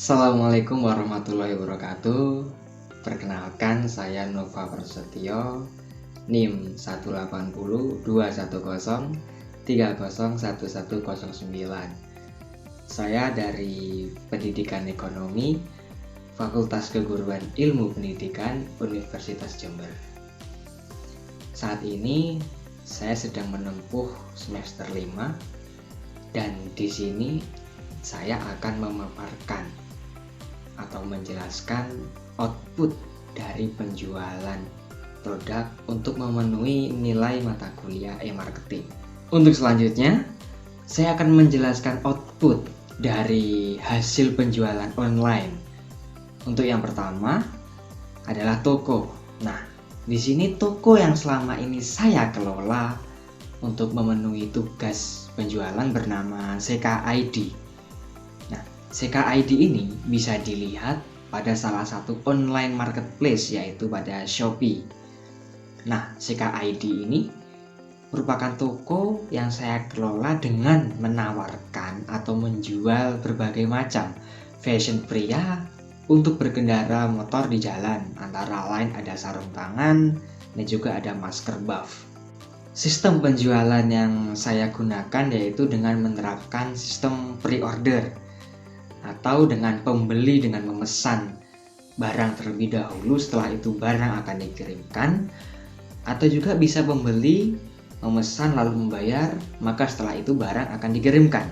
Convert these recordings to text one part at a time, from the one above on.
Assalamualaikum warahmatullahi wabarakatuh. Perkenalkan, saya Nova Prasetyo, NIM 1802103011109. Saya dari Pendidikan Ekonomi, Fakultas Keguruan Ilmu Pendidikan, Universitas Jember. Saat ini saya sedang menempuh semester 5 dan di sini saya akan memaparkan atau menjelaskan output dari penjualan produk untuk memenuhi nilai mata kuliah e-marketing. Untuk selanjutnya, saya akan menjelaskan output dari hasil penjualan online. Untuk yang pertama adalah toko. Nah, di sini toko yang selama ini saya kelola untuk memenuhi tugas penjualan bernama CKID. CKID ini bisa dilihat pada salah satu online marketplace, yaitu pada Shopee. Nah, CKID ini merupakan toko yang saya kelola dengan menawarkan atau menjual berbagai macam fashion pria untuk berkendara motor di jalan. Antara lain ada sarung tangan dan juga ada masker buff. Sistem penjualan yang saya gunakan yaitu dengan menerapkan sistem pre-order, atau dengan pembeli dengan memesan barang terlebih dahulu, setelah itu barang akan dikirimkan, atau juga bisa pembeli memesan lalu membayar, maka setelah itu barang akan dikirimkan.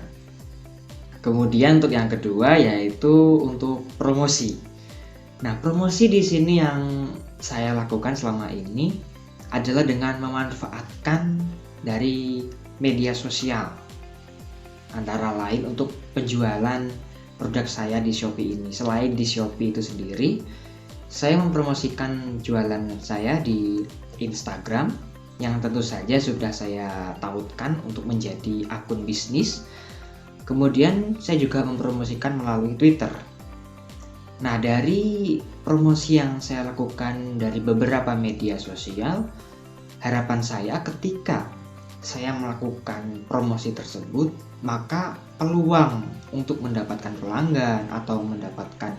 Kemudian untuk yang kedua yaitu untuk promosi. Nah, promosi di sini yang saya lakukan selama ini adalah dengan memanfaatkan dari media sosial, antara lain untuk penjualan produk saya di Shopee ini. Selain di Shopee itu sendiri, saya mempromosikan jualan saya di Instagram yang tentu saja sudah saya tautkan untuk menjadi akun bisnis. Kemudian saya juga mempromosikan melalui Twitter. Nah, dari promosi yang saya lakukan dari beberapa media sosial, harapan saya ketika saya melakukan promosi tersebut, maka peluang untuk mendapatkan pelanggan atau mendapatkan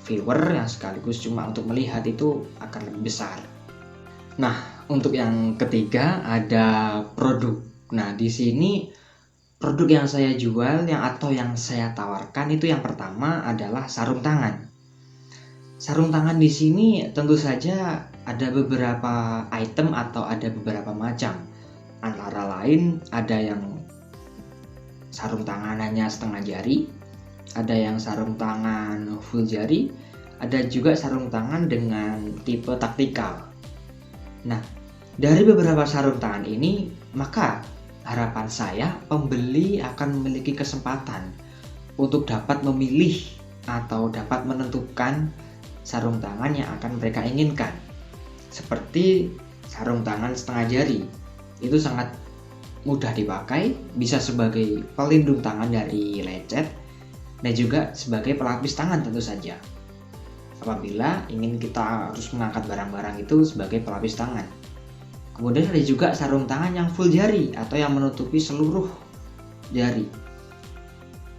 viewer yang sekaligus cuma untuk melihat itu akan lebih besar. Nah, untuk yang ketiga ada produk. Nah, di sini produk yang saya jual atau yang saya tawarkan itu yang pertama adalah sarung tangan. Sarung tangan di sini tentu saja ada beberapa item atau ada beberapa macam. Antara lain ada yang sarung tangan hanya setengah jari, ada yang sarung tangan full jari, ada juga sarung tangan dengan tipe taktikal. Nah, dari beberapa sarung tangan ini, maka harapan saya pembeli akan memiliki kesempatan untuk dapat memilih atau dapat menentukan sarung tangan yang akan mereka inginkan. Seperti sarung tangan setengah jari, itu sangat mudah dipakai, bisa sebagai pelindung tangan dari lecet dan juga sebagai pelapis tangan tentu saja apabila ingin kita harus mengangkat barang-barang itu sebagai pelapis tangan. Kemudian ada juga sarung tangan yang full jari atau yang menutupi seluruh jari.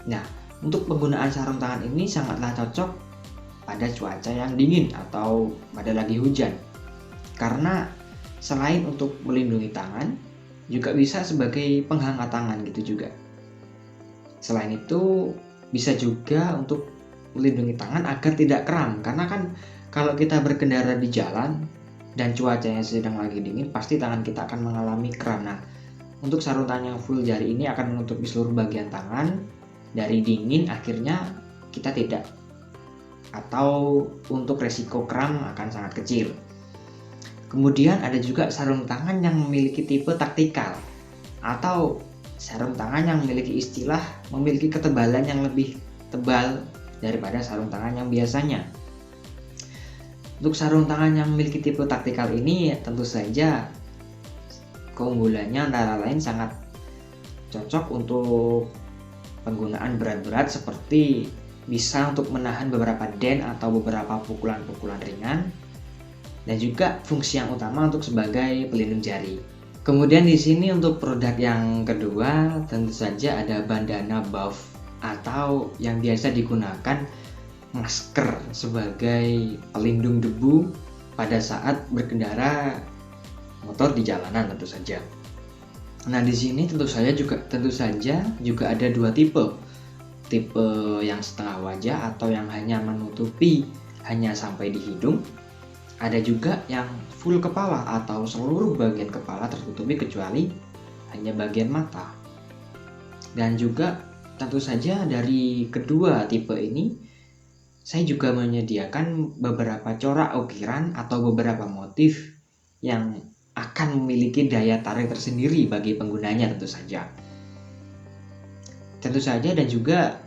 Nah, untuk penggunaan sarung tangan ini sangatlah cocok pada cuaca yang dingin atau pada lagi hujan, karena selain untuk melindungi tangan, juga bisa sebagai penghangat tangan gitu juga. Selain itu, bisa juga untuk melindungi tangan agar tidak kram, karena kan kalau kita berkendara di jalan dan cuacanya sedang lagi dingin, pasti tangan kita akan mengalami kram. Nah, untuk sarung tangan yang full jari ini akan menutupi seluruh bagian tangan dari dingin, akhirnya kita tidak, atau untuk resiko kram akan sangat kecil. Kemudian ada juga sarung tangan yang memiliki tipe taktikal atau sarung tangan yang memiliki istilah memiliki ketebalan yang lebih tebal daripada sarung tangan yang biasanya. Untuk sarung tangan yang memiliki tipe taktikal ini tentu saja keunggulannya antara lain sangat cocok untuk penggunaan berat-berat, seperti bisa untuk menahan beberapa den atau beberapa pukulan-pukulan ringan, dan juga fungsi yang utama untuk sebagai pelindung jari. Kemudian di sini untuk produk yang kedua tentu saja ada bandana buff atau yang biasa digunakan masker sebagai pelindung debu pada saat berkendara motor di jalanan tentu saja. Nah, di sini tentu saja juga ada dua tipe. Tipe yang setengah wajah atau yang hanya menutupi hanya sampai di hidung. Ada juga yang full kepala atau seluruh bagian kepala tertutupi kecuali hanya bagian mata. Dan juga tentu saja dari kedua tipe ini saya juga menyediakan beberapa corak ukiran atau beberapa motif yang akan memiliki daya tarik tersendiri bagi penggunanya tentu saja. Dan juga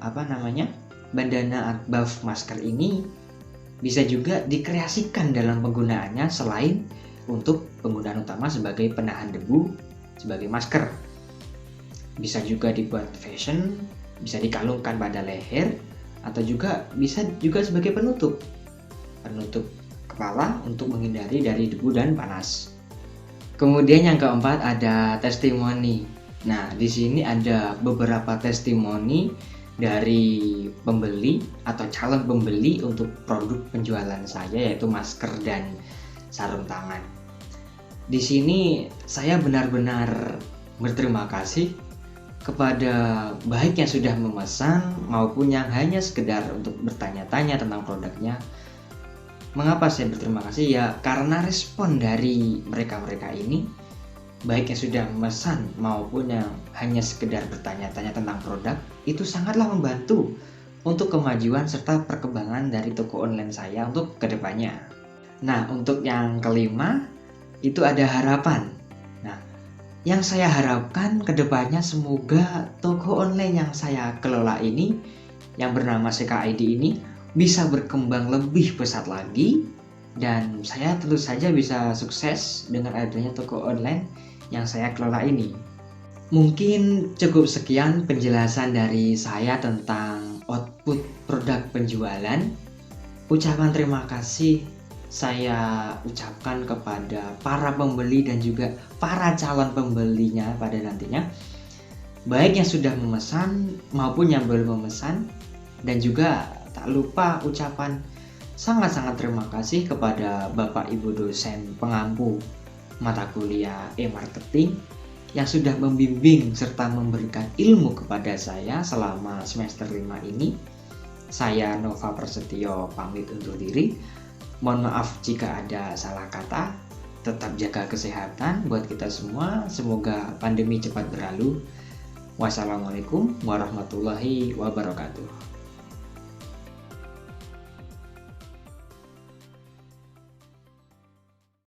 bandana buff masker ini bisa juga dikreasikan dalam penggunaannya selain untuk penggunaan utama sebagai penahan debu sebagai masker. Bisa juga dibuat fashion, bisa dikalungkan pada leher, atau bisa juga sebagai penutup kepala untuk menghindari dari debu dan panas. Kemudian yang keempat ada testimoni. Nah, di sini ada beberapa testimoni dari pembeli atau calon pembeli untuk produk penjualan saya, yaitu masker dan sarung tangan. Di sini saya benar-benar berterima kasih kepada baik yang sudah memesan maupun yang hanya sekedar untuk bertanya-tanya tentang produknya. Mengapa saya berterima kasih? Ya karena respon dari mereka-mereka ini, baik yang sudah memesan maupun yang hanya sekedar bertanya-tanya tentang produk, itu sangatlah membantu untuk kemajuan serta perkembangan dari toko online saya untuk kedepannya. Nah, untuk yang kelima itu ada harapan. Nah, yang saya harapkan kedepannya semoga toko online yang saya kelola ini, yang bernama CKID ini, bisa berkembang lebih pesat lagi, dan saya tentu saja bisa sukses dengan adanya toko online yang saya kelola ini. Mungkin cukup sekian penjelasan dari saya tentang output produk penjualan. Ucapan terima kasih saya ucapkan kepada para pembeli dan juga para calon pembelinya pada nantinya, baik yang sudah memesan maupun yang belum memesan. Dan juga tak lupa ucapan sangat-sangat terima kasih kepada Bapak Ibu dosen pengampu mata kuliah e-marketing yang sudah membimbing serta memberikan ilmu kepada saya selama semester 5 ini. Saya Nova Prasetyo pamit undur diri. Mohon maaf jika ada salah kata. Tetap jaga kesehatan buat kita semua. Semoga pandemi cepat berlalu. Wassalamualaikum warahmatullahi wabarakatuh.